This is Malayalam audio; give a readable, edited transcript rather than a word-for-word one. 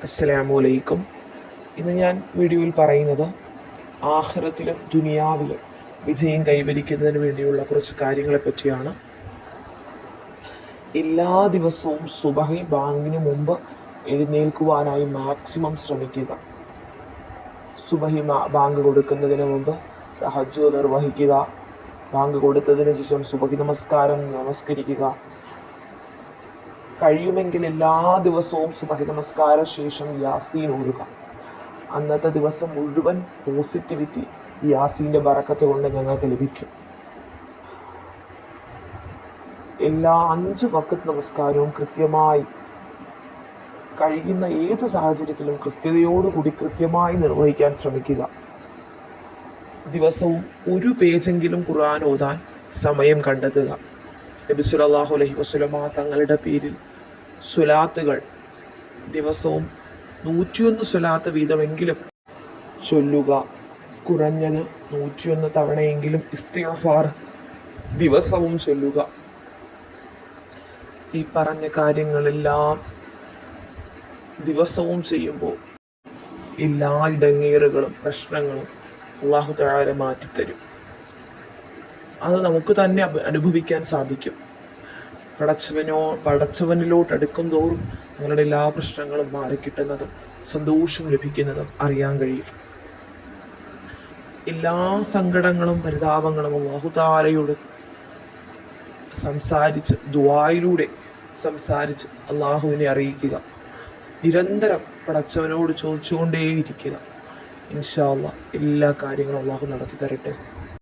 അസ്സലാമു അലൈക്കും. ഇന്ന് ഞാൻ വീഡിയോയിൽ പറയുന്നത് ആഖിറത്തിലും ദുനിയാവിലും വിജയം കൈവരിക്കുന്നതിന് വേണ്ടിയുള്ള കുറച്ച് കാര്യങ്ങളെ പറ്റിയാണ്. എല്ലാ ദിവസവും സുബഹി ബാങ്കിന് മുമ്പ് എഴുന്നേൽക്കുവാനായി മാക്സിമം ശ്രമിക്കുക. സുബഹി ബാങ്ക് കൊടുക്കുന്നതിന് മുമ്പ് തഹജ്ജുദ് നിർവഹിക്കുക. ബാങ്ക് കൊടുത്തതിന് ശേഷം സുബഹി നമസ്കരിക്കുക. കഴിയുമെങ്കിൽ എല്ലാ ദിവസവും സുബഹി നമസ്കാര ശേഷം യാസീൻ ഓതുക. അന്നത്തെ ദിവസം മുഴുവൻ പോസിറ്റിവിറ്റി യാസീൻ്റെ ബറക്കത്ത് കൊണ്ട് ഞങ്ങൾക്ക് ലഭിക്കും. എല്ലാ 5 വഖത്ത് നമസ്കാരവും കൃത്യമായി കഴിയുന്ന ഏത് സാഹചര്യത്തിലും കൃത്യതയോടുകൂടി കൃത്യമായി നിർവഹിക്കാൻ ശ്രമിക്കുക. ദിവസവും 1 പേജെങ്കിലും ഖുർആൻ ഓതാൻ സമയം കണ്ടെത്തുക. നബി സല്ലല്ലാഹു അലൈഹി വസല്ലമ തങ്ങളുടെ പേരിൽ സ്വലാത്തുകൾ ദിവസവും 101 സ്വലാത്ത് വീതമെങ്കിലും ചൊല്ലുക. കുറഞ്ഞത് 101 തവണയെങ്കിലും ഇസ്തിഗ്ഫാർ ദിവസവും ചൊല്ലുക. ഈ പറഞ്ഞ കാര്യങ്ങളെല്ലാം ദിവസവും ചെയ്യുമ്പോൾ എല്ലാ ഇടങ്ങേറുകളും പ്രശ്നങ്ങളും അല്ലാഹു തആല മാറ്റിത്തരും. അത് നമുക്ക് തന്നെ അനുഭവിക്കാൻ സാധിക്കും. പടച്ചവനിലോട്ട് അടുക്കും തോറും നിങ്ങളുടെ എല്ലാ പ്രശ്നങ്ങളും മാറിക്കിട്ടുന്നതും സന്തോഷം ലഭിക്കുന്നതും അറിയാൻ കഴിയും. എല്ലാ സങ്കടങ്ങളും പരിതാപങ്ങളും അല്ലാഹു തആലയോട് സംസാരിച്ച് ദുആയിലൂടെ സംസാരിച്ച് അല്ലാഹുവിനെ അറിയിക്കുക. നിരന്തരം പടച്ചവനോട് ചോദിച്ചുകൊണ്ടേയിരിക്കുക. ഇൻഷാ അല്ലാഹ് എല്ലാ കാര്യങ്ങളും അല്ലാഹു നടത്തി തരട്ടെ.